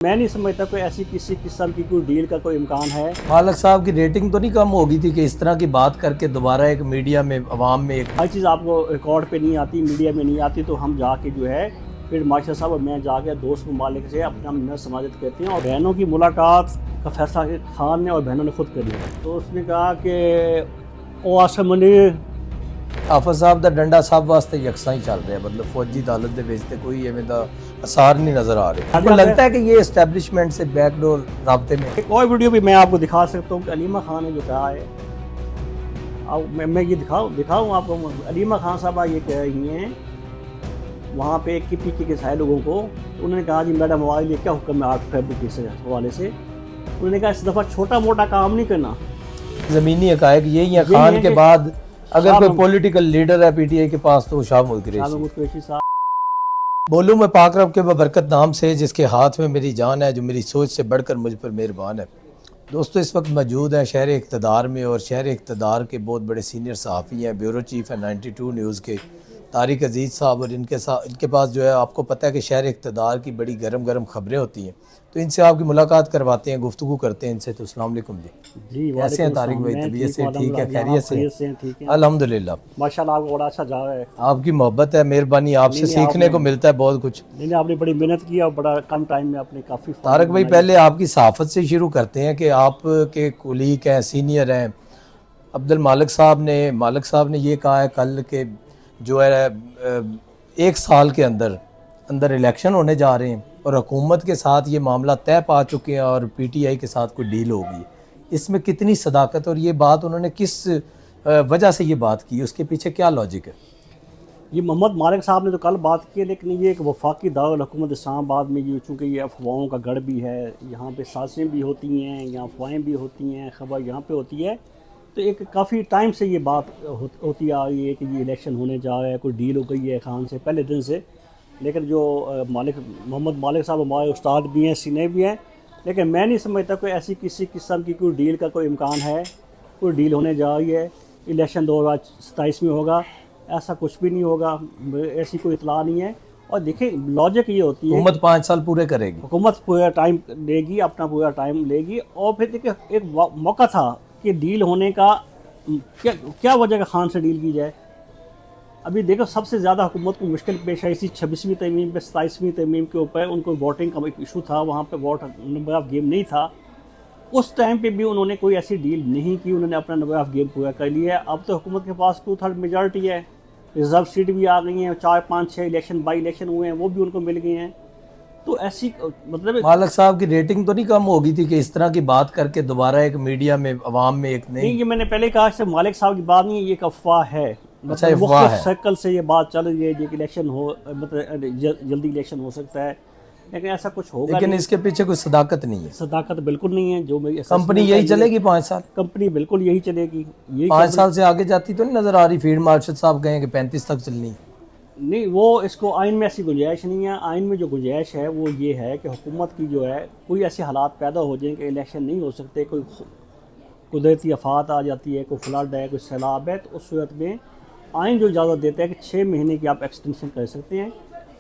मैं नहीं समझता कोई ऐसी किसी किस्म की कोई डील का कोई इम्कान है। मालिक साहब की रेटिंग तो नहीं कम हो गई थी कि इस तरह की बात करके दोबारा एक मीडिया में अवाम में एक हर चीज़ आपको रिकॉर्ड पे नहीं आती, मीडिया में नहीं आती, तो हम जाके जो है फिर माशा साहब और मैं जाके दोस्त ममालिक से अपना मिन्नत समाजत करते हैं। और बहनों की मुलाकात का फैसला खान ने और बहनों ने खुद कर लिया। तो उसने कहा कि ओ आसमनी हाफिज साहब का डंडा सब वास्ते यकसा ही चल रहा है, मतलब फौजी अदालत के बेचते कोई एवं का असर नहीं नजर आ रहा। आपको लगता है कि ये एस्टैब्लिशमेंट से बैकडोर राब्ते में? एक और वीडियो भी मैं आपको दिखा सकता हूँ कि अलीमा खान ने जो कहा है, अब मैं ये दिखाऊँ आपको। अलीमा खान साहब ये कह रही हैं वहाँ पे KPK के सारे लोगों को, उन्होंने कहा जी मैडम हमारे लिए क्या हुक्म है 8 फरवरी के हवाले से। उन्होंने कहा इस दफ़ा छोटा मोटा काम नहीं करना, ज़मीनी हक़ाइक़ यही है। खान के बाद अगर कोई पॉलिटिकल लीडर है PTI के पास तो शाह महमूद कुरैशी साहब। बोलूँ मैं पाक रब के बबरकत नाम से जिसके हाथ में मेरी जान है, जो मेरी सोच से बढ़कर मुझ पर मेहरबान है। दोस्तों इस वक्त मौजूद हैं शहर इक़्तिदार में, और शहर इक़्तिदार के बहुत बड़े सीनियर सहाफ़ी हैं, ब्यूरो चीफ़ हैं 92 न्यूज़ के तारिक अजीज़ साहब। और इनके पास जो है आपको पता है कि शहर इक़्तिदार की बड़ी गर्म गर्म खबरें होती हैं, तो इनसे आपकी मुलाकात करवाते हैं, गुफ्तगू करते हैं इनसे। तो अस्सलाम वालेकुम जी, कैसे हैं तारिक भाई? तबीयत से ठीक है? खैरियत से? अल्हम्दुलिल्लाह माशाल्लाह, आपको बड़ा अच्छा जा रहा है। आपकी मोहब्बत है, मेहरबानी, आपसे सीखने को मिलता है बहुत कुछ। नहीं, आपने बड़ी मेहनत की और बड़ा कम टाइम में आपने काफ़ी। तारिक भाई पहले आपकी सहाफ़त से शुरू करते हैं कि आपके कुलीग हैं, सीनियर हैं अब्दुल मालिक साहब ने ये कहा है कल के जो है 1 साल के अंदर इलेक्शन होने जा रहे हैं और हुकूमत के साथ ये मामला तय पा चुके हैं और PTI के साथ कोई डील होगी। इसमें कितनी सदाकत, और ये बात उन्होंने किस वजह से ये बात की, उसके पीछे क्या लॉजिक है? ये मोहम्मद मालिक साहब ने तो कल बात की, लेकिन ये एक वफाकी दारुल हुकूमत इस्लामाबाद में, ये चूँकि ये अफवाहों का गढ़ भी है, यहाँ पे साजिशें भी होती हैं, यहाँ अफवाहें भी होती हैं, खबर यहाँ पे होती है, तो एक काफ़ी टाइम से ये बात होती आ रही है कि ये इलेक्शन होने जा रहा है, कोई डील हो गई है खान से पहले दिन से। लेकिन जो मोहम्मद मालिक साहब हमारे उस्ताद भी हैं, सीनियर भी हैं, लेकिन मैं नहीं समझता कोई ऐसी किसी किस्म की कोई डील का कोई इम्कान है। कोई डील होने जा रही है, इलेक्शन 2027 में होगा, ऐसा कुछ भी नहीं होगा, ऐसी कोई इतला नहीं है। और देखिए लॉजिक ये होती है हुकूमत 5 साल पूरे करेगी, हुकूमत पूरा टाइम लेगी, अपना पूरा टाइम लेगी। और फिर देखिए एक मौका था कि डील होने का, क्या वजह का खान से डील की जाए। अभी देखो सबसे ज़्यादा हुकूमत को मुश्किल पेश आई थी 26वीं तरमीम पे, 27वीं तरमीम के ऊपर उनको वोटिंग का एक इशू था, वहाँ पे वोट नंबर ऑफ़ गेम नहीं था। उस टाइम पे भी उन्होंने कोई ऐसी डील नहीं की, उन्होंने अपना नंबर ऑफ़ गेम पूरा कर लिया है। अब तो हुकूमत के पास 2/3 मेजॉरिटी है, रिजर्व सीट भी आ गई हैं, 4, 5, 6 इलेक्शन बाई इलेक्शन हुए हैं, वो भी उनको मिल गए हैं। तो ऐसी मतलब मालिक साहब की रेटिंग तो नहीं कम हो गई थी कि इस तरह की बात करके दोबारा एक मीडिया में अवाम में एक नहीं, ये मैंने पहले कहा कि मालिक साहब की बात नहीं है, ये एक अफवाह है। अच्छा, अफवाह है। सर्कल से ये बात चल रही है कि इलेक्शन हो, मतलब जल्दी इलेक्शन हो सकता है, लेकिन ऐसा कुछ होगा। लेकिन इसके पीछे कोई सदाकत नहीं है। सदाकत बिल्कुल नहीं है। जो मेरी कंपनी यही चलेगी 5 साल? कंपनी बिल्कुल यही चलेगी। 5 साल से आगे जाती तो नहीं नजर आ रही। फील्ड मार्शल साहब कहें कि 35 तक चलनी। नहीं, वो इसको आइन में ऐसी गुंजाइश नहीं है। आइन में जो गुंजाइश है वो ये है कि हुकूमत की जो है कोई ऐसे हालात पैदा हो जाए कि इलेक्शन नहीं हो सकते, कोई कुदरती आफात आ जाती है, कोई फ्लड है, कोई सैलाब है, तो उस सूरत में आइन जो इजाज़त देता है कि 6 महीने की आप एक्सटेंशन कर सकते हैं।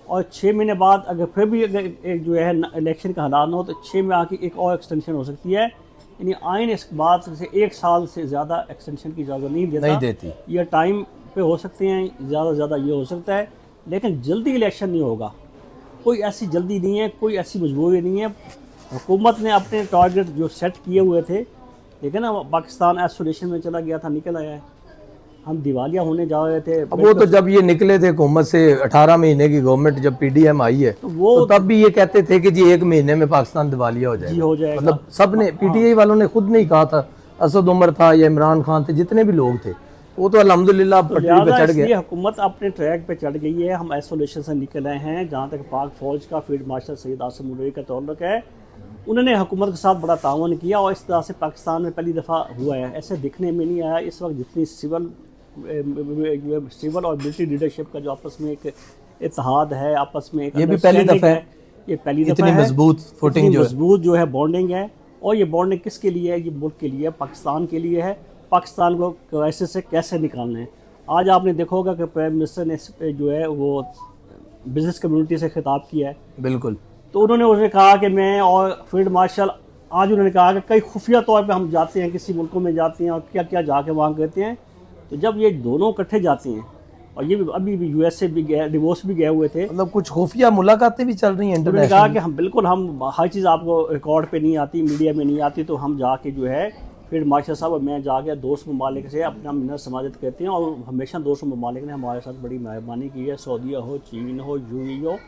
और 6 महीने बाद अगर फिर भी अगर एक जो है इलेक्शन का हालात ना हो तो 6 में आके एक और एक्सटेंशन हो सकती है। यानी आइन इस बात से 1 साल से ज़्यादा एक्सटेंशन की इजाज़त नहीं देती। ये टाइम पे हो सकते हैं, ज़्यादा से ज़्यादा ये हो सकता है, लेकिन जल्दी इलेक्शन नहीं होगा। कोई ऐसी जल्दी नहीं है, कोई ऐसी मजबूरी नहीं है। हुकूमत ने अपने टारगेट जो सेट किए हुए थे, लेकिन ना पाकिस्तान आइसोलेशन में चला गया था, निकल आया है। हम दिवालिया होने जा रहे थे। अब वो तो जब ये निकले थे हुकूमत से 18 महीने की गवर्नमेंट जब PDM आई है तो तब भी ये कहते थे कि जी 1 महीने में पाकिस्तान दिवालिया हो जाएगा। मतलब सब ने, PTI वालों ने खुद नहीं कहा था, असद उमर था या इमरान खान थे, जितने भी लोग थे, वो तो अल्हम्दुलिल्लाह पटरी पे चढ़ गए। हुकूमत अपने ट्रैक पे चढ़ गई है। हम आइसोलेशन से निकल आए हैं। जहाँ तक पाक फौज का फील्ड मार्शल सैयद आसिम मुनव्वरी का ताल्लुक है, उन्होंने हुकूमत के साथ बड़ा ताउन किया और इस तरह से पाकिस्तान में पहली दफ़ा हुआ है। ऐसे दिखने में नहीं आया इस वक्त जितनी सिविल और मिलिट्री लीडरशिप का जो आपस में एक इत्तेहाद है, आपस में एक ये भी पहली दफ़ा है। ये पहली दफ़ा इतनी मजबूत फुटिंग, मजबूत जो है बॉन्डिंग है। और ये बॉन्डिंग किसके लिए है? ये मुल्क के लिए, पाकिस्तान के लिए है। पाकिस्तान को क्राइसिस से कैसे निकालना है। आज आपने देखा होगा कि प्राइम मिनिस्टर ने जो है वो बिज़नेस कम्युनिटी से खिताब किया है। बिल्कुल। तो उन्होंने उसने कहा कि मैं और फील्ड मार्शल, आज उन्होंने कहा कि कई खुफिया तौर पे हम जाते हैं, किसी मुल्कों में जाते हैं और क्या क्या जाके वहाँ कहते हैं। तो जब ये दोनों इकट्ठे जाते हैं, और ये अभी भी यूएसए भी गए, डिवोर्स भी गए हुए थे, मतलब कुछ खुफिया मुलाकातें भी चल रही हैं उन्होंने कहा इंटरनेशनल। कि हम बिल्कुल, हम हर चीज़ आपको रिकॉर्ड पे नहीं आती, मीडिया में नहीं आती, तो हम जाके जो है फील्ड मार्शल साहब और मैं जाके दोस्त ममालिक से अपना मिन्नत समाजत कहते हैं। और हमेशा दोस्त ममालिक ने हमारे साथ बड़ी मेहरबानी की है, सऊदीया हो, चीन हो, यूएई हो।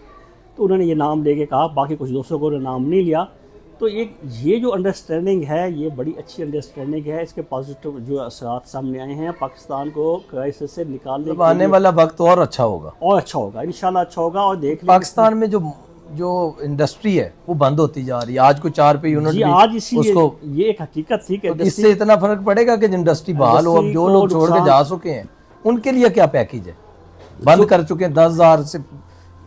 तो उन्होंने ये नाम लेके कहा, बाकी कुछ दोस्तों को नाम नहीं लिया। तो एक ये जो अंडरस्टैंडिंग है, ये बड़ी अच्छी अंडरस्टैंडिंग है। इसके पॉजिटिव जो असरात सामने आए हैं, पाकिस्तान को क्राइसिस से निकालने के आने वाला वक्त और अच्छा होगा, और अच्छा होगा, इंशाल्लाह अच्छा होगा। और देख पाकिस्तान में जो इंडस्ट्री है वो बंद होती जा रही है। आज को 4 पे यूनिट जी, आज इसी उसको, ये एक हकीकत थी कि तो इससे इतना फर्क पड़ेगा कि इंडस्ट्री बहाल हो। अब जो लोग छोड़ के जा चुके हैं उनके लिए क्या पैकेज है? बंद कर चुके हैं 10,000 से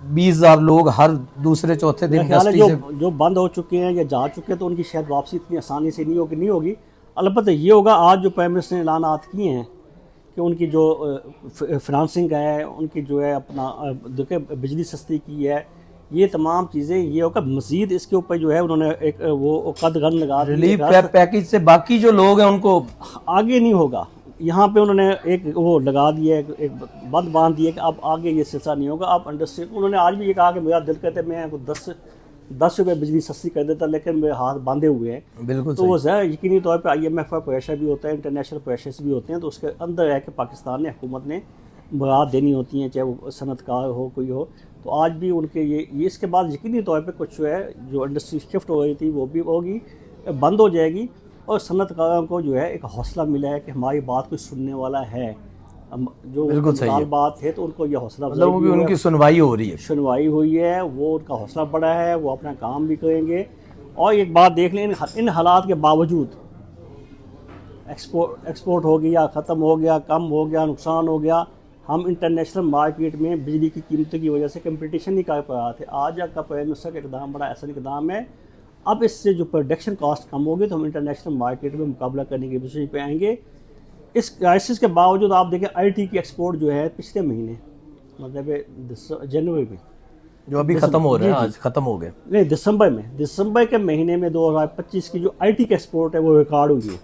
20,000 लोग हर दूसरे चौथे दिन इंडस्ट्री से जो बंद हो चुके हैं या जा चुके हैं, तो उनकी शायद वापसी इतनी आसानी से नहीं होगी। अलबत्ता ये होगा, आज जो प्राइम मिनिस्टर ने ऐलानात किए हैं कि उनकी जो फाइनेंसिंग है, उनकी जो है अपना देखिए बिजली सस्ती की है, ये तमाम चीज़ें, ये होगा। मज़ीद इसके ऊपर जो है उन्होंने एक वो कदगन लगा रिलीफ पैकेज से बाकी जो लोग हैं उनको आगे नहीं होगा। यहाँ पे उन्होंने एक वो लगा दिया, एक बंद बांध दिया कि अब आगे ये सिलसिला नहीं होगा। अब अंडरस्टैंड, उन्होंने आज भी ये कहा कि मेरा दिल कहते मैं 10 रुपये बिजली सस्ती कर देता, लेकिन मेरे हाथ बांधे हुए हैं। बिल्कुल। तो वो है यकीनी तौर पे IMF का प्रेशर भी होता है, इंटरनेशनल प्रेशर्स भी होते हैं, तो उसके अंदर है कि पाकिस्तान ने, हुकूमत ने बरात देनी होती हैं, चाहे वो सनतकार हो कोई हो। तो आज भी उनके ये इसके बाद यकीनी तौर पे कुछ जो है, जो इंडस्ट्री शिफ्ट हो रही थी वो भी होगी, बंद हो जाएगी। और सनतकारों को जो है एक हौसला मिला है कि हमारी बात कोई सुनने वाला है। जो बात है तो उनको ये हौसला, मतलब वो भी उनकी सुनवाई हो रही है, सुनवाई हुई है, वो उनका हौसला बढ़ा है, वो अपना काम भी करेंगे। और एक बात देख लें, इन हालात के बावजूद एक्सपोर्ट हो गया, ख़त्म हो गया, कम हो गया, नुकसान हो गया, हम इंटरनेशनल मार्केट में बिजली की कीमतों की वजह से कंपटीशन नहीं कर पा रहे थे। आज का प्राइम मिनिस्टर का इकदाम बड़ा ऐसा इकदाम है, अब इससे जो प्रोडक्शन कॉस्ट कम होगी तो हम इंटरनेशनल मार्केट में मुकाबला करने की पोजीशन पे आएंगे। इस क्राइसिस के बावजूद आप देखें IT की एक्सपोर्ट जो है पिछले महीने, मतलब जनवरी में, जो अभी ख़त्म हो रहा है, आज ख़त्म हो गए, नहीं दिसंबर के महीने में 2025 की जो IT की एक्सपोर्ट है वो रिकॉर्ड हुई है।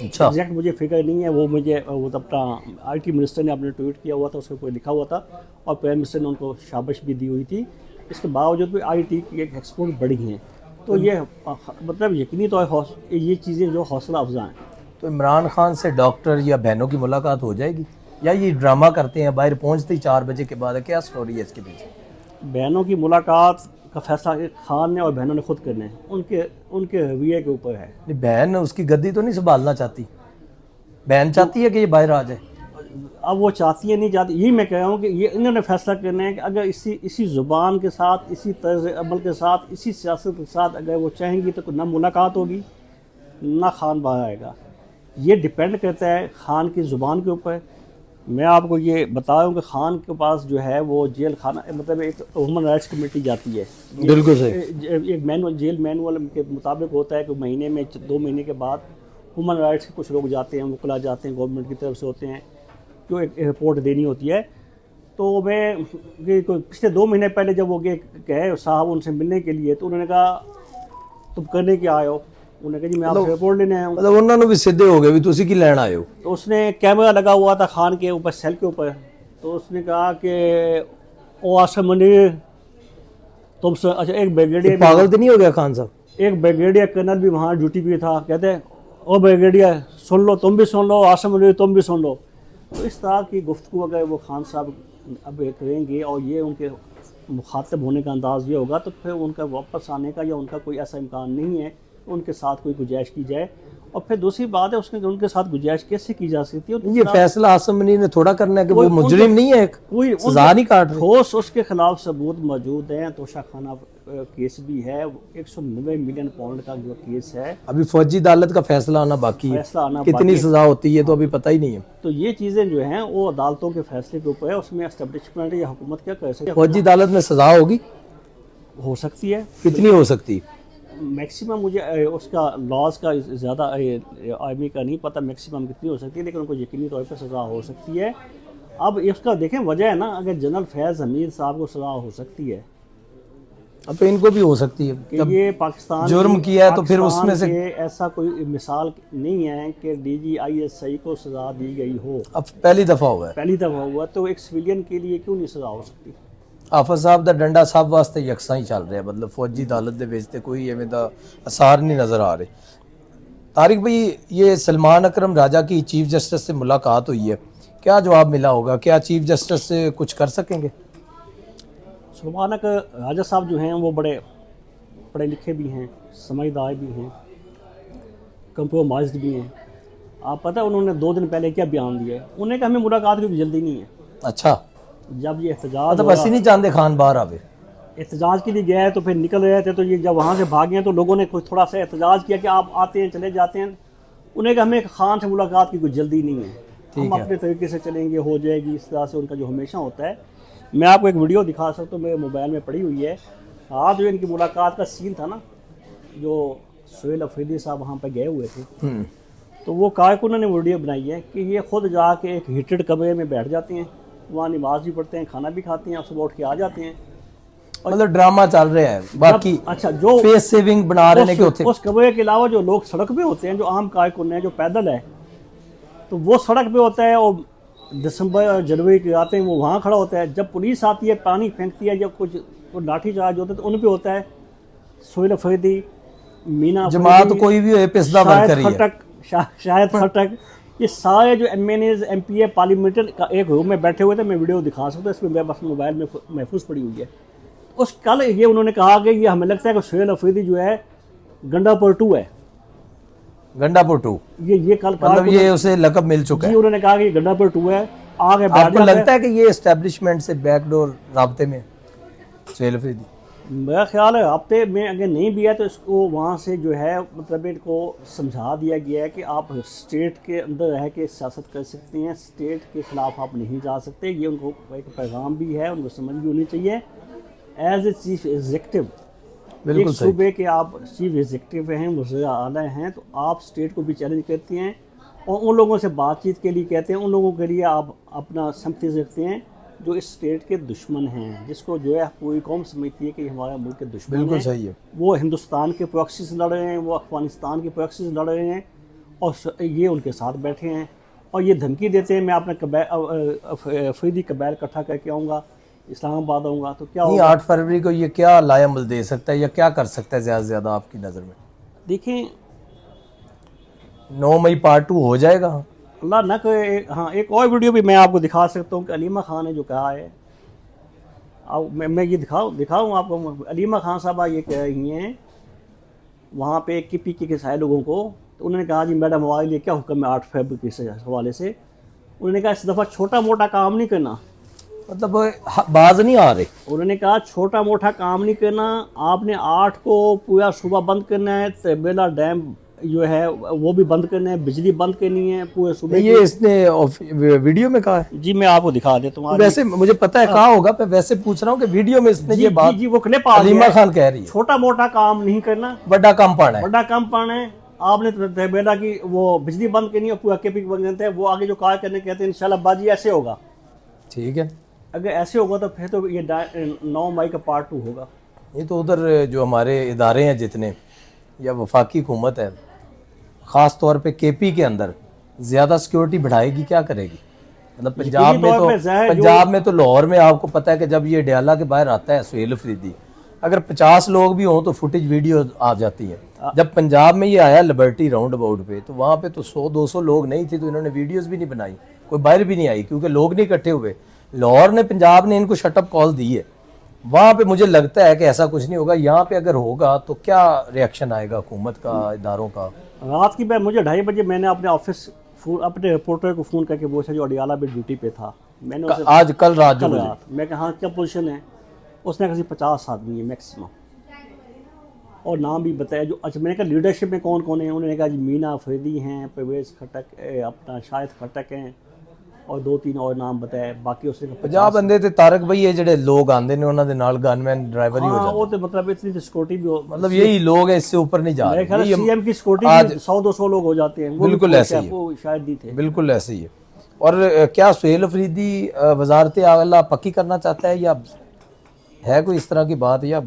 अच्छा, एग्जैक्ट मुझे फिगर नहीं है, वो अपना IT मिनिस्टर ने अपने ट्वीट किया हुआ था, उसके ऊपर लिखा हुआ था, और प्राइम मिनिस्टर ने उनको शाबाश भी दी हुई थी। इसके बावजूद भी IT की एक एक्सपोर्ट बढ़ी हैं। तो ये मतलब यकीनी तौर ये चीज़ें जो हौसला अफजा हैं। तो इमरान खान से डॉक्टर या बहनों की मुलाकात हो जाएगी, या ये ड्रामा करते हैं, बाहर पहुंचते ही 4 बजे के बाद? क्या स्टोरी है इसके पीछे? बहनों की मुलाकात का फैसला खान ने और बहनों ने खुद करना है, उनके रवैये के ऊपर है। बहन उसकी गद्दी तो नहीं संभालना चाहती? बहन चाहती है कि ये बाहर आ जाए? अब वो चाहती है नहीं चाहती, यही मैं कह रहा हूँ कि ये इन्होंने फैसला करना है कि अगर इसी ज़ुबान के साथ, इसी तर्ज अमल के साथ, इसी सियासत के साथ अगर वो चाहेंगी तो ना मुलाकात होगी, ना खान बाहर आएगा। ये डिपेंड करता है खान की ज़ुबान के ऊपर। मैं आपको ये बता रहा हूँ कि खान के पास जो है वो जेल खाना, मतलब एक ह्यूमन राइट्स कमेटी जाती है। बिल्कुल सही। एक मैनुअल, जेल मैनुअल के मुताबिक होता है कि महीने में 2 महीने के बाद ह्यूमन राइट्स के कुछ लोग जाते हैं, वकला जाते हैं, गवर्नमेंट की तरफ से होते हैं, जो एक रिपोर्ट देनी होती है। तो मैं पिछले 2 महीने पहले जब वो गए साहब उनसे मिलने के लिए, तो उन्होंने कहा तुम करने क्या आए हो? उन्होंने कहा जी मैं आपसे रिपोर्ट लेने आया हूँ। मतलब उन्होंने भी सीधे हो गए भी तुसी की लेना आए हो? तो उसने कैमरा लगा हुआ था खान के ऊपर, सेल के ऊपर, तो उसने कहा कि ओ आसम मुनीर तुम अच्छा, एक ब्रिगेडियर पागल तो नहीं हो गया खान साहब? एक ब्रिगेडियर कर्नल भी वहाँ ड्यूटी पे था, कहते ओ ब्रिगेडियर सुन लो, तुम भी सुन लो, आसम मुनीर तुम भी सुन लो। तो इस तरह की गुफ्तगू अगर वो खान साहब अब करेंगे और ये उनके मुखातब होने का अंदाज़ ये होगा, तो फिर उनका वापस आने का या उनका कोई ऐसा इम्कान नहीं है उनके साथ कोई गुंजाइश की जाए। और फिर दूसरी बात है, उनके साथ गुंजाइश कैसे की जा सकती है? ये फैसला आसम मुनीर ने थोड़ा करना है कि वो मुजरिम नहीं है, कोई सजा नहीं काट रहे, ठोस उसके खिलाफ सबूत मौजूद हैं। तोशा खाना केस भी है, 190 मिलियन पाउंड का जो केस है, अभी फौजी अदालत का फैसला आना बाकी है, कितनी सजा होती है तो अभी पता ही नहीं है। तो ये चीज़ें जो हैं वो अदालतों के फैसले के ऊपर है, उसमें एस्टेब्लिशमेंट या हुकूमत क्या कर सकती है। फौजी अदालत में सजा होगी, हो सकती है, कितनी हो सकती है? मैक्सिमम मुझे उसका लॉज का ज़्यादा आर्मी का नहीं पता मैक्सिमम कितनी हो सकती है, लेकिन उनको यकीनी तौर पर सज़ा हो सकती है। अब इसका देखें वजह है ना, अगर जनरल फैज़ हमीद साहब को सज़ा हो सकती है अब तो इनको भी हो सकती है कि ये पाकिस्तान जुर्म किया है तो फिर उसमें से ऐसा कोई मिसाल नहीं है कि DGISI को सजा दी गई हो। अब पहली दफ़ा हुआ है, पहली दफ़ा हुआ, तो एक सिविलियन के लिए क्यों नहीं सजा हो सकती? आफत साहब दा डंडा साहब वास्ते यकसा ही चल रहा है, मतलब फौजी अदालत दे विच ते कोई एवें दा असार नहीं नज़र आ रहे। तारिक भाई, ये सलमान अकरम राजा की चीफ जस्टिस से मुलाकात हुई है, क्या जवाब मिला होगा? क्या चीफ जस्टिस से कुछ कर सकेंगे? सलमान अकरम राजा साहब जो हैं वो बड़े पढ़े लिखे भी हैं, समझदार भी हैं, कंप्रोमाइज्ड भी हैं। आप पता है उन्होंने 2 दिन पहले क्या बयान दिया है? उन्होंने कहा हमें मुलाकात की जल्दी नहीं है। अच्छा, जब ये एहतजाज तो बस ही नहीं चाहते खान बाहर आवे। एहतजाज के लिए गया है तो फिर निकल रहे थे, तो ये जब वहाँ से भागे हैं तो लोगों ने कुछ थोड़ा सा एहतजाज किया कि आप आते हैं चले जाते हैं। उन्हें कहा हमें खान से मुलाकात की कोई जल्दी नहीं है, हम अपने तरीके से चलेंगे, हो जाएगी। इस तरह से उनका जो हमेशा होता है। मैं आपको एक वीडियो दिखा सकता हूँ, मेरे मोबाइल में पड़ी हुई है। आज जो इनकी मुलाकात का सीन था ना, जो सुहेल अफरीदी साहब वहाँ पर गए हुए थे, तो वो कारकुनों ने वीडियो बनाई है कि ये खुद जाके एक हीटेड कमरे में बैठ जाते हैं, वहाँ नमाज भी पढ़ते हैं, खाना भी खाते हैं और सुबह उठ के आ जाते हैं। मतलब ड्रामा चल रहा है बाकी। अच्छा, जो फेस सेविंग बना रहे हैं कि होते उस कमरे के अलावा जो लोग सड़क पे होते हैं, जो आम कारकुन हैं, जो पैदल है, तो वो सड़क पे होता है। और दिसंबर और जनवरी के आते हैं वो वहाँ खड़ा होता है। जब पुलिस आती है, पानी फेंकती है, जब कुछ लाठी चार्ज होता है तो उन पे होता है सुहेल अफरीदी, मीना जमात कोई भी हो, पिसदा वर्कर ही है, शायद खटक, ये सारे जो MNAs MP पार्लियामेंट का एक रूम में बैठे हुए थे। मैं वीडियो दिखा सकता हूँ, इसमें मेरे पास मोबाइल में महफूज पड़ी हुई है। उस कल ये उन्होंने कहा कि ये हमें लगता है कि सुहेल अफरीदी जो है गंडापुर 2 है। गंडापुर 2 ये कल मतलब ये उसे लकब मिल चुका है। उन्होंने कहा कि ये गंडापुर 2 है। आगे आपको लगता है कि ये एस्टेब्लिशमेंट से बैकडोर राब्ते में सुहेल अफरीदी? मेरा ख्याल है हफ्ते में अगर नहीं भी है तो इसको वहाँ से जो है मतलब इनको समझा दिया गया है कि आप स्टेट के अंदर रह के सियासत कर सकते हैं, स्टेट के ख़िलाफ़ आप नहीं जा सकते। ये उनको एक पैगाम भी है, उनको समझ भी होनी चाहिए। एज ए चीफ एग्जीक्यूटिव, एक सूबे के आप चीफ एग्जीक्यूटिव हैं, वज़ीर आला हैं, तो आप स्टेट को भी चैलेंज करते हैं और उन लोगों से बातचीत के लिए कहते हैं। उन लोगों के लिए आप अपना सिंपैथी रखते हैं जो इस स्टेट के दुश्मन हैं, जिसको जो है पूरी कौम समझती है कि हमारे मुल्क के दुश्मन हैं। बिल्कुल सही है। वो हिंदुस्तान के प्रॉक्सी से लड़ रहे हैं, वो अफगानिस्तान के प्रॉक्सी से लड़ रहे हैं और ये उनके साथ बैठे हैं और ये धमकी देते हैं मैं अपना अफरीदी कबाइल इकट्ठा करके आऊँगा, इस्लामाबाद आऊँगा। तो क्या होगा? 8 फरवरी को ये क्या लायमल दे सकता है या क्या कर सकता है ज़्यादा से ज़्यादा आपकी नज़र में? देखें, 9 मई पार्ट 2 हो जाएगा, अल्लाह ना करे। हाँ, एक और वीडियो भी मैं आपको दिखा सकता हूँ कि अलीमा खान ने जो कहा है। अब मैं ये दिखाऊँ आपको। अलीमा खान साहबा ये कह रही हैं वहाँ पे KPK के सारे लोगों को, तो उन्होंने कहा जी मैडम हमारे लिए क्या हुक्म है 8 फरवरी के हवाले से। उन्होंने कहा इस दफ़ा छोटा मोटा काम नहीं करना, मतलब बाज नहीं आ रहे। उन्होंने कहा छोटा मोटा काम नहीं करना, आपने 8 को पूरा सुबह बंद करना है, तबेला डैम जो है वो भी बंद करना है, बिजली बंद करनी है पूरे सुबह। ये इसने वीडियो में कहा है? जी मैं आपको दिखा देता हूँ। वैसे मुझे पता है कहा होगा, मैं वैसे पूछ रहा हूँ कि वीडियो में इसने ये बात जी वो क्लिप अलीमा खान कह रही है छोटा मोटा काम नहीं करना, बड़ा काम पाना है, बड़ा काम पाना है। आपने तबेला की वो बिजली बंद करनी है, पूरा KPK बंद करते हैं। वो आगे जो कार्य करने कहते हैं इंशाल्लाह बाजी ऐसे होगा। ठीक है, अगर ऐसे होगा तो फिर तो ये 9 मई का पार्ट 2 होगा। ये तो उधर जो हमारे इदारे हैं जितने या वफाकी हुकूमत है, ख़ास तौर पे KP के अंदर ज़्यादा सिक्योरिटी बढ़ाएगी, क्या करेगी? मतलब पंजाब में तो लाहौर में आपको पता है कि जब ये डयाला के बाहर आता है सुहेल अफरीदी, अगर 50 लोग भी हों तो फुटेज वीडियो आ जाती है। जब पंजाब में ये आया लिबर्टी राउंड अबाउट पे, तो वहाँ पे तो 100-200 लोग नहीं थे, तो इन्होंने वीडियोस भी नहीं बनाई, कोई बाहर भी नहीं आई क्योंकि लोग नहीं इकट्ठे हुए। लाहौर ने, पंजाब ने इनको शटअप कॉल दी है। वहाँ पे मुझे लगता है कि ऐसा कुछ नहीं होगा। यहाँ पे अगर होगा तो क्या रिएक्शन आएगा हुकूमत का, इदारों का? रात की मुझे 2:30 बजे मैंने अपने ऑफिस अपने रिपोर्टर को फ़ोन करके पूछा जो अडियाला में ड्यूटी पे था। मैंने उसे आज कल रात मैं कहा हाँ क्या पोजीशन है? उसने कहा 50 आदमी है मैक्सिमम, और नाम भी बताया जो। अच्छा मैंने कहा लीडरशिप में कौन कौन है? उन्होंने कहा जी मीना अफरीदी हैं, परवेज़ खटक, अपना शाहिद खटक हैं और 2-3 और नाम बताए। बाकी उसने 50 बंदे थे। तारक भाई ये ਜਿਹੜੇ लोग आंदे ने उन्होंने नाल गनमैन ड्राइवर ही हो जाते। वो तो मतलब इतनी सिक्योरिटी भी हो, मतलब यही लोग है, इससे ऊपर नहीं जा रहे। CM की सिक्योरिटी 100-200 लोग हो जाते हैं। बिल्कुल ऐसे ही है, शायद नहीं थे, बिल्कुल ऐसे ही है। और क्या सुहेल अफरीदी वजारत आला पक्की करना चाहता है या है कोई इस तरह की बात? या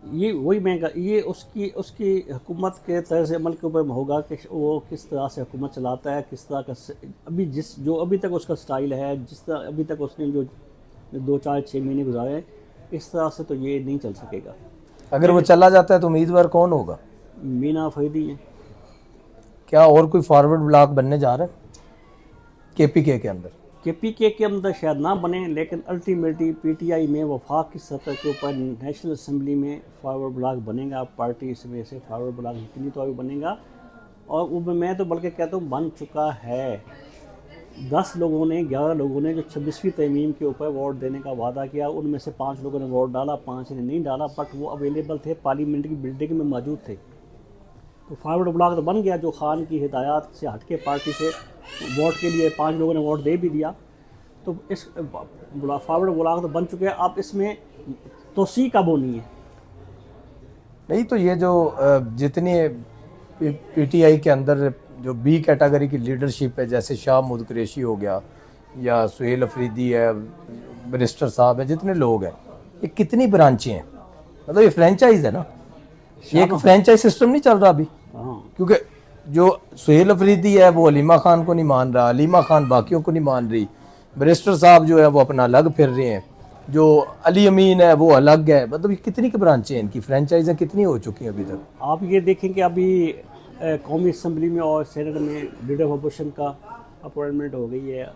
ये वही ये उसकी उसकी हुकूमत के तर्ज़ अमल के ऊपर होगा कि वो किस तरह से हुकूमत चलाता है, किस तरह का जो अभी तक उसका स्टाइल है, जिस तरह अभी तक उसने जो 2-4-6 महीने गुजारे, इस तरह से तो ये नहीं चल सकेगा। अगर वो चला जाता है तो उम्मीदवार कौन होगा? मीना फरीदी है। क्या और कोई फॉरवर्ड ब्लॉक बनने जा रहा है केपीके के अंदर? केपीके के अंदर शायद ना बने, लेकिन अल्टीमेटली पीटीआई में वफाक की सतह के ऊपर नेशनल असम्बली में फॉरवर्ड ब्लॉक बनेगा। पार्टी इसमें से फॉरवर्ड ब्लॉक यकीनी तौर पर बनेगा, और वो मैं तो बल्कि कहता हूँ बन चुका है। 11 लोगों ने जो 26वीं तरमीम के ऊपर वोट देने का वादा किया, उनमें से 5 लोगों ने वोट डाला, 5 ने नहीं डाला, बट वो अवेलेबल थे, पार्लियामेंट की बिल्डिंग में मौजूद थे। तो फॉरवर्ड ब्लॉक तो बन गया, जो खान की हिदायत से हटके पार्टी से वोट के लिए 5 लोगों ने वोट दे भी दिया, तो इस फॉरवर्ड ब्लॉक तो बन चुके हैं। अब इसमें तोसी कब होनी है? नहीं तो ये जो जितनी पीटीआई के अंदर जो बी कैटेगरी की लीडरशिप है, जैसे शाह महमूद कुरैशी हो गया या सुहेल अफरीदी है, बैरिस्टर साहब है, जितने लोग हैं, ये कितनी ब्रांचें हैं? मतलब ये फ्रेंचाइज है ना, ये एक फ्रेंचाइज सिस्टम नहीं चल रहा अभी। क्योंकि जो सुहेल अफरीदी है वो अलीमा खान को नहीं मान रहा, अलीमा खान बाकियों को नहीं मान रही, बैरिस्टर साहब जो है वो अपना अलग फिर रहे हैं, जो अली अमीन है वो अलग है। मतलब कितनी की ब्रांचें हैं, इनकी फ्रेंचाइजें कितनी हो चुकी हैं अभी तक? आप ये देखें कि अभी कौमी असम्बली में और सेनेट में लीडर ऑफ अपोजिशन का अपॉइंटमेंट हो गई है,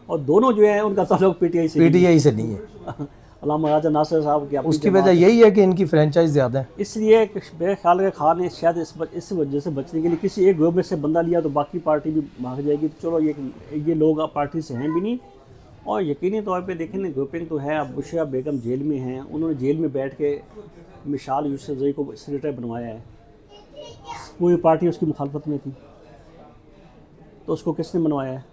और दोनों जो है उनका ताल्लुक पीटीआई से नहीं है। अल्लामा राजा नासिर साहब की उसकी वजह यही है कि इनकी फ्रेंचाइज ज़्यादा है, इसलिए मेरे ख्याल है खान ने शायद इस वजह से बचने के लिए किसी एक ग्रुप में से बंदा लिया तो बाकी पार्टी भी भाग जाएगी। तो चलो ये लोग अब पार्टी से हैं भी नहीं, और यकीनी तौर पे देखें ना, ग्रुपिंग तो है। अब बुशरा बेगम जेल में हैं, उन्होंने जेल में बैठ के मिसाल यूसुफजई को सेनेटर बनवाया है, पूरी पार्टी उसकी मुखालफत में थी, तो उसको किसने बनवाया है?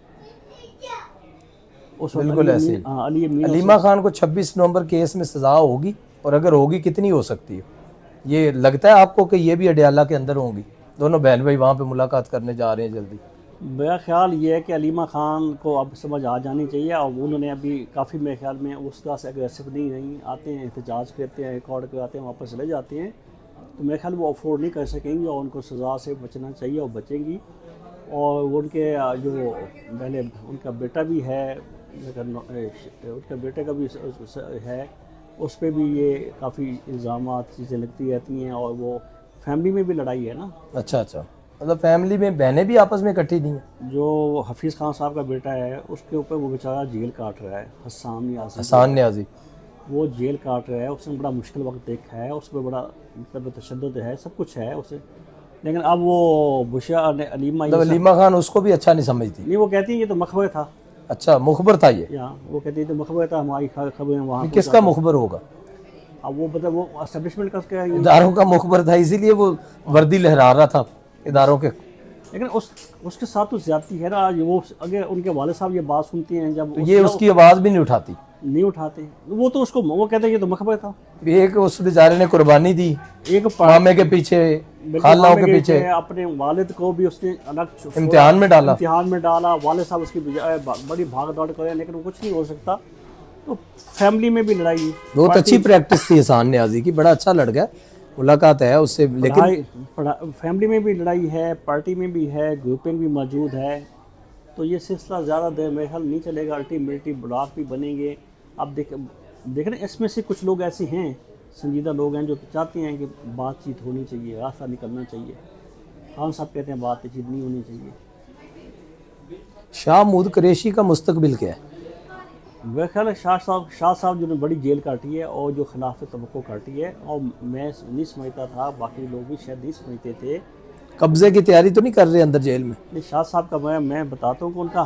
बिल्कुल ऐसे अलीमा खान को 26 नवंबर केस में सजा होगी, और अगर होगी कितनी हो सकती है? ये लगता है आपको कि ये भी अडयाला के अंदर होंगी? दोनों बहन भाई वहाँ पे मुलाकात करने जा रहे हैं जल्दी। मेरा ख्याल ये है कि अलीमा खान को अब समझ आ जानी चाहिए, और उन्होंने अभी काफ़ी मेरे ख्याल में उस तरह से अग्रेसिव नहीं आते हैं, एहतजाज करते हैं, रिकॉर्ड कराते हैं, वापस चले जाते हैं। तो मेरे ख्याल वो अफोर्ड नहीं कर सकेंगी, और उनको सज़ा से बचना चाहिए और बचेंगी। और उनके जो पहले उनका बेटा भी है, उनके बेटे का भी है, उस पर भी ये काफ़ी इल्ज़ामात चीज़ें लगती रहती हैं, और वो फैमिली में भी लड़ाई है ना। अच्छा, मतलब फैमिली में बहनें भी आपस में इकट्ठी नहीं हैं? जो हफीज़ खान साहब का बेटा है, उसके ऊपर वो बेचारा जेल काट रहा है, हसान न्याजी, वो जेल काट रहा है। उसने बड़ा मुश्किल वक्त देखा है, उस पर बड़ा मतलब तशद्दुद है, सब कुछ है उसे, लेकिन अब वो बुशरा अलीमा खान उसको भी अच्छा नहीं समझती। नहीं, वो कहती है ये तो मखबर था। अच्छा, मुखबर था ये? वो कहती है तो मखबर था, हमारी खबरें वहाँ। किसका मुखबर होगा? अब वो मतलब वो एस्टेब्लिशमेंट का इदारों का मुखबर था, इसीलिए वो वर्दी लहरा रहा था इदारों के। लेकिन उसके साथ तो ज्यादती है ना। वो अगर उनके वाले साहब ये बात सुनती हैं जब, तो ये उसकी आवाज़ भी नहीं उठाते। वो तो उसको वो कहते हैं ये तो मखबर था। एक उस बेचारे ने कुर्बानी दी, एक मामे के पीछे, खालाओं के पीछे, अपने वालिद को भी उसने अलग इम्तिहान में डाला। वालिद साहब उसकी बड़ी भाग दौड़ करे, लेकिन वो कुछ नहीं हो सकता। तो फैमिली में भी लड़ाई, बहुत अच्छी प्रैक्टिस थी हसान न्याजी की, बड़ा अच्छा लड़का है, मुलाकात है उससे। लेकिन फैमिली में भी लड़ाई है, पार्टी में भी है, ग्रुपिंग भी मौजूद है। तो ये सिलसिला ज़्यादा देर में हल नहीं चलेगा, अल्टीमेटली ब्लॉक भी बनेंगे। अब देखें इसमें से कुछ लोग ऐसे हैं, संजीदा लोग हैं, जो चाहते हैं कि बातचीत होनी चाहिए, रास्ता निकलना चाहिए। खान साहब कहते हैं बातचीत नहीं होनी चाहिए। शाह महमूद कुरैशी का मुस्तकबिल क्या है? वह ख्याल है शाह साहब जिन्होंने बड़ी जेल काटी है और जो खिलाफ तबक्को काटी है, और मैं नहीं समझता था, बाकी लोग भी शायद नहीं समझते थे। कब्जे की तैयारी तो नहीं कर रहे अंदर जेल में? नहीं, शाह साहब का मैं बताता हूँ कि उनका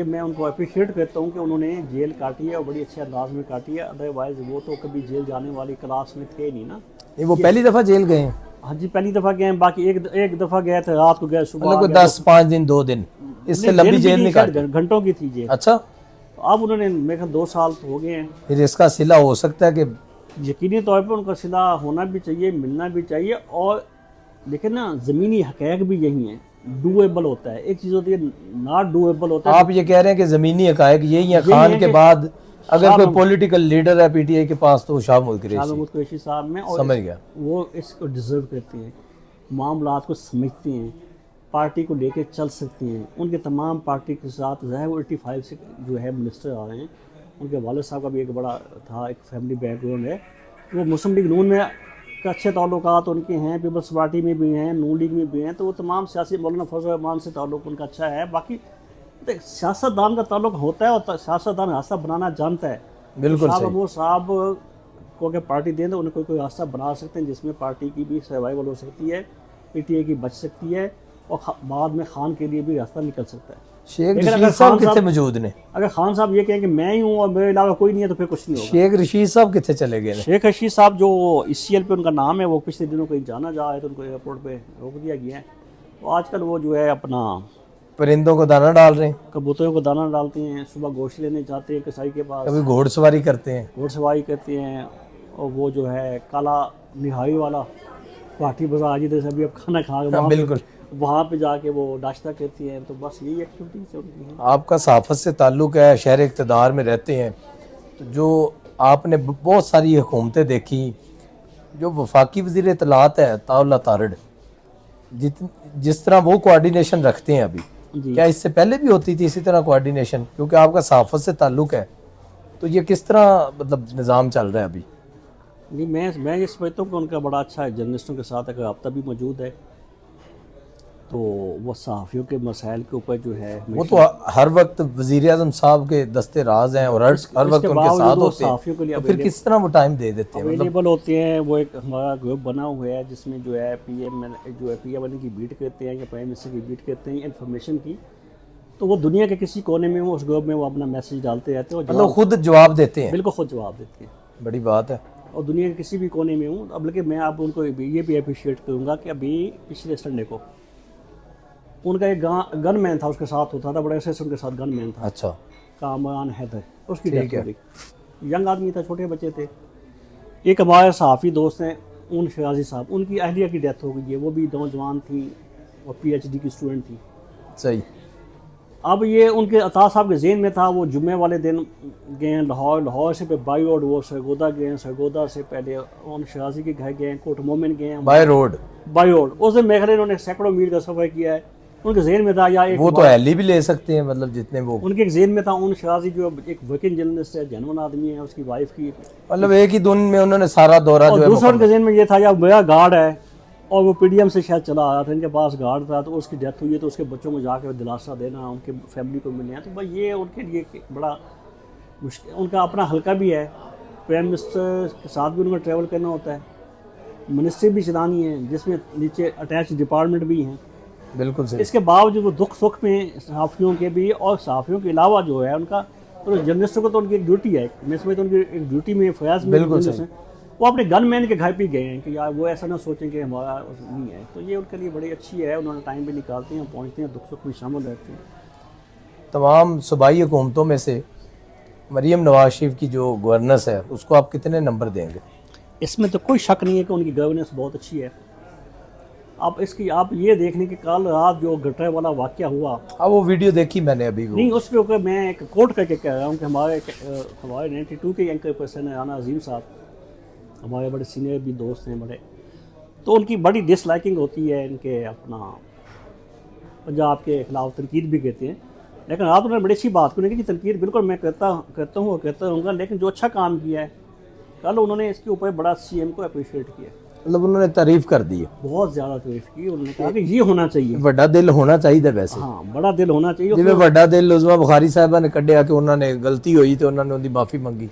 मैं उनको अप्रिशिएट करता हूँ कि उन्होंने जेल काटी है और बड़ी अच्छे अंदाज में काटी है। अदरवाइज वो तो कभी जेल जाने वाली क्लास में थे नहीं ना। नहीं, वो पहली दफ़ा जेल गए हैं? हाँ जी, पहली दफ़ा गए हैं। बाकी एक दफ़ा गए थे, रात को गए, सुबह 10-5 दिन 2 दिन, इससे लंबी जेल नहीं काटी, घंटों की थी जेल। अच्छा, तो अब उन्होंने मेरे ख्याल 2 साल तो हो गए हैं। फिर इसका सिला हो सकता है कि यकीनी तौर पर उनका सिला होना भी चाहिए, मिलना भी चाहिए। और लेकिन ना ज़मीनी हक़ाइक़ भी यही हैं, डूएबल होता है। एक चीज़ होती है नॉट डूएबल होता है। आप ये कह रहे हैं कि ज़मीनी हक़ाइक़ यही है, खान के बाद अगर कोई पॉलिटिकल लीडर है पीटीआई के पास तो शाह महमूद कुरैशी साहब में, और समझ गया, वो इसको डिजर्व करते हैं, मामलात को समझते हैं, पार्टी को लेके चल सकते हैं। उनके तमाम पार्टी के साथ जो है वो 85 से जो है मिनिस्टर आ रहे हैं। उनके वालिद साहब का भी एक बड़ा था, एक फैमिली बैकग्राउंड है। वो मुस्लिम लीग नून में अच्छे ताल्लुकात उनके हैं, पीपल्स पार्टी में भी हैं, नून लीग में भी हैं। तो वो तमाम सियासी मौलाना फजल रहमान से ताल्लुक उनका अच्छा है। बाकी सियासतदान का ताल्लुक होता है और सियासतदान रास्ता बनाना जानता है। बिल्कुल शाह महमूद साहब को अगर पार्टी दें तो उन्हें कोई रास्ता बना सकते हैं जिसमें पार्टी की भी सर्वाइवल हो सकती है, पीटीआई की बच सकती है, और बाद में खान के लिए भी रास्ता निकल सकता है। शेख रशीद साहब कितने मौजूद ने? अगर खान साहब ये कहें कि मैं ही हूँ और मेरे अलावा कोई नहीं है तो फिर कुछ नहीं होगा। शेख रशीद साहब कितने चले गए? शेख रशीद साहब जो ECL पे उनका नाम है, वो पिछले दिनों कहीं जाना जा रहा है तो उनको एयरपोर्ट पे रोक दिया गया है। तो आजकल वो जो है अपना परिंदों को दाना डाल रहे हैं, कबूतरों को दाना डालते हैं, सुबह गोश्त लेने जाते हैं कसाई के पास, कभी घोड़सवारी करते हैं, घोड़सवारी करते हैं। और वो जो है काला निहारी वाला गुवाहाटी बाजार जिधर से अभी अब खाना खा के बिल्कुल वहाँ पे जाके वो नाश्ता करती हैं। तो बस यही एक्टिविटीज उनकी हैं। आपका सहाफ़त से ताल्लुक़ है, शहर इक़्तिदार में रहते हैं, तो जो आपने बहुत सारी हुकूमतें देखी, जो वफाकी वज़ीर इत्तलात है ताउल्ला तारड़, जिस तरह वो कोऑर्डिनेशन रखते हैं अभी, क्या इससे पहले भी होती थी इसी तरह कोऑर्डिनेशन? क्योंकि आपका सहाफ़त से ताल्लुक़ है, तो ये किस तरह मतलब निज़ाम चल रहा है अभी? नहीं, मैं ये समझता हूँ कि उनका बड़ा अच्छा है, जर्नलिस्टों के साथ अगर रब्ता भी मौजूद है तो वो सहाफ़ियों के मसाइल के ऊपर जो है वो तो हर वक्त वज़ीर-ए-आज़म साहब के दस्ते राज हैं और हर वक्त उनके साथ होते हैं, तो फिर किस तरह वो टाइम दे देते हैं? अवेलेबल होते हैं। वो एक हमारा ग्रुप बना हुआ है जिसमें जो है PM की बीट करते हैं या प्राइम मिनिस्टर की बीट करते हैं इन्फॉर्मेशन की। तो वो दुनिया के किसी कोने में उस ग्रुप में वो अपना मैसेज डालते रहते हैं, मतलब खुद जवाब देते हैं? बिल्कुल खुद जवाब देते हैं। बड़ी बात है। और दुनिया के किसी भी कोने में हूँ। अब लेकिन मैं आप उनको ये भी अप्रिशिएट करूँगा कि अभी पिछले संडे को उनका एक गनमैन था, उसके साथ होता था, बड़े अरसे से उनके साथ गनमैन था। अच्छा। कामरान हैदर, उसकी डेथ हो गई। यंग आदमी था, छोटे बच्चे थे। एक हमारे सहाफ़ी दोस्त हैं उन शराजी साहब, उनकी अहलिया की डेथ हो गई है। वो भी नौजवान थी और PhD की स्टूडेंट थी। सही। अब ये उनके अता साहब के जेहन में था, वो जुम्मे वाले दिन गए लाहौर, लाहौर से पे बाई रोड वो सरगोदा गए, सरगोदा से पहले उन शराजी के घर गए, कोट मोमिन गए बाई रोड। उस दिन मेघले इन्होंने सैकड़ों मील का सफ़र किया है। उनके जेहन में था या एक वो तो अहली भी ले सकते हैं, मतलब जितने वो उनके जेहन में था। उन शराजी जो एक वर्किंग जर्नलिस्ट है, जेन्युइन आदमी है, उसकी वाइफ की मतलब एक ही दिन में उन्होंने सारा दौरा जो है। दूसरा उनके जेहन में ये था या मेरा गार्ड है और वो PDM से शायद चला आ रहा था, इनके पास गार्ड था, तो उसकी डेथ हुई है, तो उसके बच्चों को जाकर दिलासा देना, उनके फैमिली को मिलना। तो भाई ये उनके लिए बड़ा मुश्किल, उनका अपना हल्का भी है, प्राइम मिनिस्टर के साथ भी उनको ट्रैवल करना होता है, मिनिस्ट्री भी चलानी है जिसमें नीचे अटैच डिपार्टमेंट भी हैं। बिल्कुल सही। इसके बावजूद वो दुख सुख में सहाफ़ियों के भी, और सहाफ़ियों के अलावा जो है उनका, तो जर्नलिस्टों को तो उनकी एक ड्यूटी है, मैं समझता हूँ उनकी एक ड्यूटी में फयाज में वो अपने गनमैन के घर पे गए हैं कि यार वो ऐसा ना सोचें कि हमारा नहीं है। तो ये उनके लिए बड़ी अच्छी है, उन्होंने टाइम भी निकालते हैं, पहुँचते हैं, दुख सुख में शामिल रहते हैं। तमाम सूबाई हुकूमतों में से मरीम नवाज शरीफ की जो गवर्नेंस है उसको आप कितने नंबर देंगे? इसमें तो कोई शक नहीं है कि उनकी गवर्नेंस बहुत अच्छी है। आप ये देखने कि कल रात जो गटर वाला वाक़या हुआ, वो वीडियो देखी मैंने अभी। वो नहीं, उस पर ऊपर मैं एक कोट करके कह रहा हूँ कि हमारे 92 के एंकर पर्सन है राना अजीम साहब, हमारे बड़े सीनियर भी दोस्त हैं बड़े, तो उनकी बड़ी डिसलाइकिंग होती है इनके अपना पंजाब के खिलाफ तनकीद भी कहते हैं। लेकिन रात उन्होंने बड़ी अच्छी बात की कि तनकीद बिल्कुल मैं करता हूँ और करता रहूँगा, लेकिन जो अच्छा काम किया है कल उन्होंने इसके ऊपर बड़ा CM को अप्रिशिएट किया, मतलब उन्होंने तारीफ कर दी, बहुत ज़्यादा तारीफ की। उन्होंने कहा कि ये होना चाहिए, बड़ा दिल होना चाहिए। वैसे हाँ, बड़ा दिल होना चाहिए। जिवें बड़ा दिल उज़मा बुखारी साहबा ने कढ़िया कि उन्होंने गलती हुई तो उन्होंने उनकी माफ़ी मंगी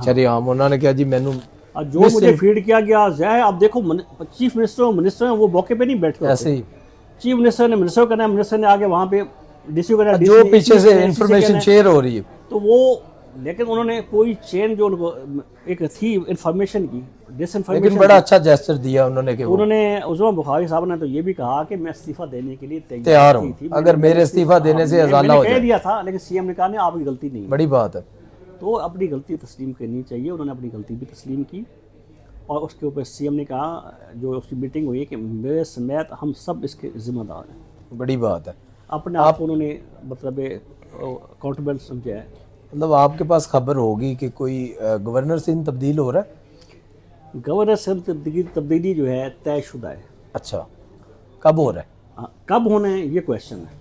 शरेआम। उन्होंने कहा जी मैनू जो मुझे फीड किया गया जय। अब देखो चीफ मिनिस्टर हैं, वो मौके पे नहीं बैठते, ऐसे ही चीफ मिनिस्टर ने मिनिस्टर करना है, मिनिस्टर ने आगे वहाँ पे DC को करना, जो पीछे से इन्फॉर्मेशन शेयर हो रही है तो वो, लेकिन उन्होंने कोई चेन जो उनको एक थी इन्फॉर्मेशन की, लेकिन बड़ा अच्छा जेस्चर दिया उन्होंने कि उन्होंने उज़मा बुखारी साहब ने तो ये भी कहा कि मैं इस्तीफा देने के लिए तैयार हूँ, अगर मेरे इस्तीफा देने से अजाला हो जाए। दिया था, लेकिन CM ने कहा नहीं, आपकी गलती नहीं। बड़ी बात है। तो अपनी गलती तस्लीम करनी चाहिए। उन्होंने अपनी गलती भी तस्लीम की और उसके ऊपर CM ने कहा, जो उसकी मीटिंग हुई, कि मेरे समेत हम सब इसके जिम्मेदार हैं। बड़ी बात है। अपने आप उन्होंने मतलब अकाउंटेबल समझा है। मतलब आपके पास खबर होगी कि कोई गवर्नर सिंध तब्दील हो रहा है? गवर्नर सिंध तब्दीली जो है तयशुदा है। अच्छा, कब हो रहा है? हाँ, कब होना है ये क्वेश्चन है।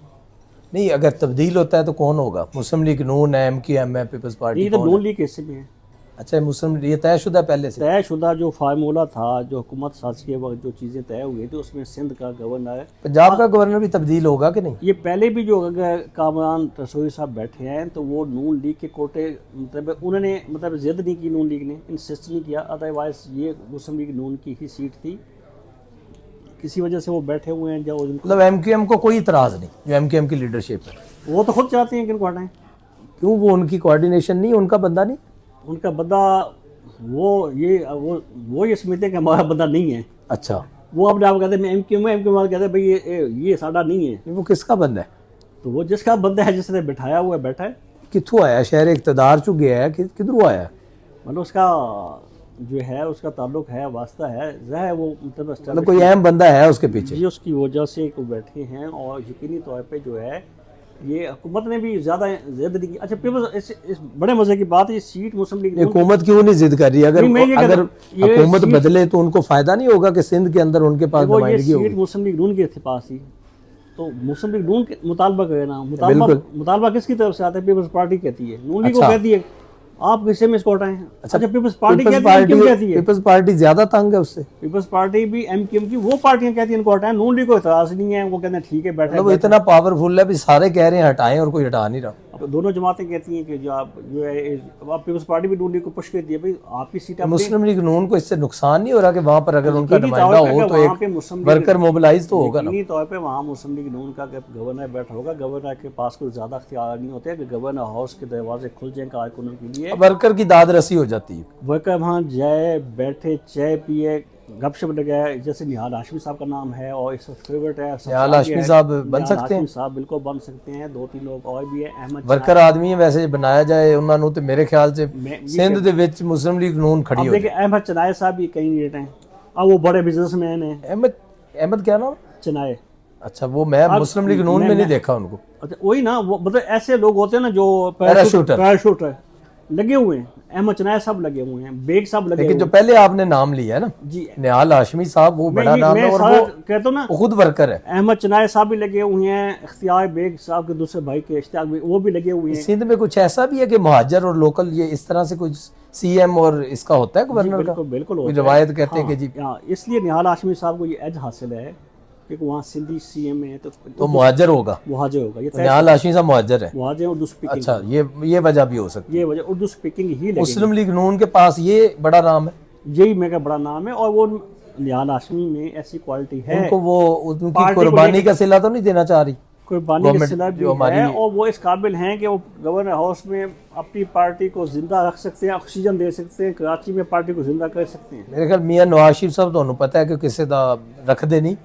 नहीं, अगर तब्दील होता है तो कौन होगा? मुस्लिम लीग नून है, MQM है, पीपल्स पार्टी? ये तो नून लीग हिस्से में है। अच्छा, मुस्लिम, ये तयशुदा पहले से? तयशुदा जो फार्मूला था, जो हुकूमत साज के वक्त जो चीज़ें तय हुई थी, उसमें सिंध का गवर्नर है। पंजाब का गवर्नर भी तब्दील होगा कि नहीं? ये पहले भी जो अगर कामरान रसोई साहब बैठे हैं तो वो नून लीग के कोटे, मतलब उन्होंने मतलब जिद नहीं की, नून लीग ने इंसिस्ट नहीं किया, अदरवाइज ये मुस्लिम लीग नून की ही सीट थी, किसी वजह से वो बैठे हुए हैं। जो मतलब MQM को कोई इतराज़ नहीं, जो MQM की लीडरशिप है वो तो खुद चाहते हैं कि इनको हटाएं। क्यों? वो उनकी कोऑर्डिनेशन नहीं, उनका बंदा नहीं? उनका बंदा वो ये समझते हैं कि हमारा बंदा नहीं है। अच्छा, वो अपने आप कहते हैं MQM कहते हैं भाई ये साडा नहीं है। वो किसका बंदा है? तो वो जिसका बंदा है, जिसने बिठाया हुआ है, बैठा है। कित्थों आया? शहर इक़्तिदार चु गया है, किधरों आया? मतलब उसका जो है, उसका ताल्लुक है, वास्ता है, ज़ाहिर वो मतलब कोई अहम बंदा है उसके पीछे? जी, उसकी वजह से को बैठे हैं। और यकीनी तौर पे जो है ये हुकूमत ने भी ज़्यादा जिद नहीं की। अच्छा, पीपल्स, इस बड़े मज़े की बात है, ये सीट मुस्लिम लीग हुकूमत क्यों नहीं जिद कर रही? अगर हुकूमत बदले तो उनको फ़ायदा नहीं होगा कि सिंध के अंदर उनके पास नुमाइंदगी होगी? सीट मुस्लिम लीग नून के पास थी, तो मुस्लिम लीग नून के मुतालबा करे ना। मुतालबा किसकी तरफ से आता है? पीपल्स पार्टी कहती है, नून लीग को कहती है आप किससे में इसको हटाएं। अच्छा, पीपल्स पार्टी कहती है, पीपल्स पार्टी ज्यादा तंग है उससे। पीपल्स पार्टी भी MQM की वो पार्टियां कहती हैं इनको हटाएं, नून लीग को इतराज नहीं है, वो कहते हैं ठीक है बैठे। वो इतना पावरफुल है भी सारे कह रहे हैं हटाएं और कोई हटा नहीं रहा। अब दोनों जमातें कहती हैं कि जो आप जो है, अब पीपल्स पार्टी भी नून लीग को पुश करती है, भाई आपकी सीट। मुस्लिम लीग नून को इससे नुकसान नहीं हो रहा कि वहाँ पर अगर उनका नुमाइंदा हो तो एक वर्कर मोबिलाइज तो होगा ना? यकीनी तौर पे वहाँ मुस्लिम लीग नून का गवर्नर बैठा होगा, गवर्नर के पास कोई ज्यादा अख्तियार नहीं होते कि गवर्नर हाउस के दरवाजे खुल जाएं कारकुनों के लिए। वर्कर की दाद रसी हो जाती है। वर्कर वहाँ जाए, बैठे, चाय पिए, गपशप लगाए। जैसे निहाल हाशमी साहब का नाम है और इस वक्त फेवरेट है, निहाल हाशमी साहब बन सकते हैं। साहब बिल्कुल बन सकते हैं। 2-3 लोग और भी है। अहमद वर्कर आदमी है वैसे बनाया जाए उन्होंने तो मेरे ख्याल से सिंध दे विच मुस्लिम लीग नून खड़ी हो। देखिए अहमद चनाए साहब भी कैंडिडेट हैं, अब वो बड़े बिजनेसमैन हैं। अहमद क्या नाम? चनाए। अच्छा, वो मैं मुस्लिम लीग नून में नहीं देखा उनको। अच्छा, वही ना, वो मतलब ऐसे लोग होते हैं ना जो पैराशूटर लगे हुए हैं। अहमद चनाए साहब लगे हुए हैं, बेग साहब लगे। लेकिन जो पहले आपने नाम लिया है ना जी, निहाल हाशमी साहब, वो बड़ा नाम है और वो कहता हूं ना खुद वर्कर है। अहमद चनाए साहब भी लगे हुए हैं, इख्तियार बेग साहब के दूसरे भाई के इश्तियाक भी, वो भी लगे हुए हैं। सिंध में कुछ ऐसा भी है कि मुहाजिर और लोकल ये इस तरह से कुछ CM और इसका होता है गवर्नर का? बिल्कुल रिवायत कहते हैं कि जी, इसलिए निहाल हाशमी साहब को ये एज हासिल है कि वहाँ सिंधी CM है तो मुहाजिर होगा। ये निहाल हाशमी साहब मुहाजिर है। मुहाजिर उर्दू स्पीकिंग। अच्छा, ये वजह भी हो सकती है। ये वजह उर्दू स्पीकिंग ही। मुस्लिम लीग नून के पास ये बड़ा नाम है, यही मेरा बड़ा नाम है। और वो निहाल हाशमी में ऐसी क्वालिटी है, उनको वो उनकी कुर्बानी का सिला तो नहीं देना चाह रही? कुर्बानी का सिला भी है और वो इस काबिल हैं कि वो गवर्नर हाउस में अपनी पार्टी को जिंदा रख सकते हैं, ऑक्सीजन दे सकते हैं, कराची में पार्टी को जिंदा कर सकते हैं। मेरे ख्याल मियां नवाज शरीफ साहब तो पता है कि किसी का रखते नहीं,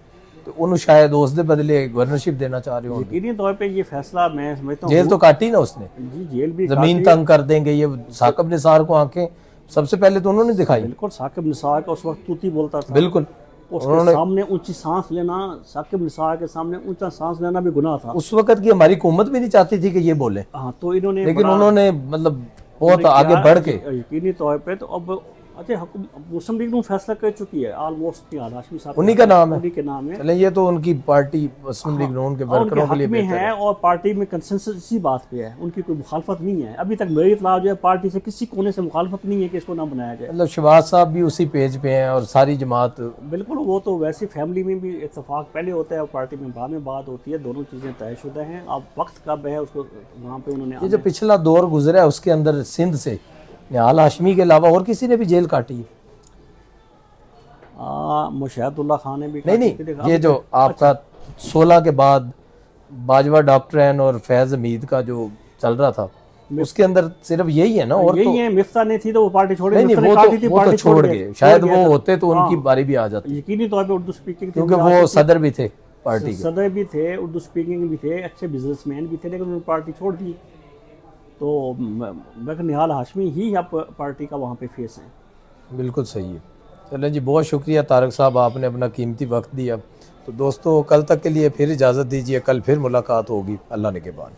तो उन्होंने शायद उस दे बदले गवर्नरशिप देना चाह रहे हो। यकीनी तौर पे ये फैसला मैं समझता हूँ। जेल तो काटी ना उसने जी, जेल भी, जमीन तंग कर देंगे ये। साकिब निसार को आंखें सबसे पहले तो उन्होंने दिखाई। बिल्कुल, साकिब निसार का उस वक्त तूती बोलता था। बिल्कुल, उसके सामने ऊंची सांस लेना, साकिब निसार के सामने ऊंचा सांस लेना भी गुनाह था। उस वक्त की हमारी हुकूमत भी नहीं चाहती थी कि ये बोले। हाँ, तो इन्होंने, लेकिन उन्होंने मतलब बहुत आगे बढ़ के यकीनी तौर पे तो अब अच्छा मुस्लिम लीग ने फैसला कर चुकी है ऑलमोस्ट। हाशमी साहब उन्हीं का नाम है, उन्हीं के नाम है। चलें, ये तो उनकी पार्टी मुस्लिम लीग नून के वर्करों के लिए में है और पार्टी में कंसेंसस इसी बात पे है, उनकी कोई मुखालफत नहीं है। अभी तक मेरी इत्तला जो है पार्टी से किसी कोने से मुखालफत नहीं है कि इसको ना बनाया जाए। मतलब शहबाज साहब भी उसी पेज पे हैं और सारी जमात। बिल्कुल, वो तो वैसे फैमिली में भी इत्तेफाक पहले होता है और पार्टी में बाद में बात होती है, दोनों चीज़ें तयशुदा हैं। अब वक्त कब है उसको वहाँ पे उन्होंने, ये जो पिछला दौर गुजरा है उसके अंदर सिंध से निहाल हाशमी के अलावा और किसी ने भी जेल काटी है? मुशाहिदुल्लाह खान ने भी नहीं, ये जो आपका 16 के बाद बाजवा डॉक्टरैन और फैज हमीद का जो चल रहा था उसके अंदर सिर्फ यही है ना? और यही है, मिफ्ता ने थी तो वो पार्टी छोड़ गई। वो तो छोड़ गए, शायद वो होते तो उनकी बारी भी आ जाती। यकीनी तौर पे उर्दू स्पीकिंग, क्योंकि वो सदर भी थे पार्टी के, सदर भी थे, उर्दू स्पीकिंग भी थे, अच्छे बिजनेसमैन भी थे, लेकिन उन्होंने पार्टी छोड़ दी। तो मैं निहाल हाशमी ही अब पार्टी का वहाँ पे फेस है। बिल्कुल सही है। चलें जी, बहुत शुक्रिया तारक साहब, आपने अपना कीमती वक्त दिया। तो दोस्तों, कल तक के लिए फिर इजाज़त दीजिए, कल फिर मुलाकात होगी। अल्लाह ने के बाद।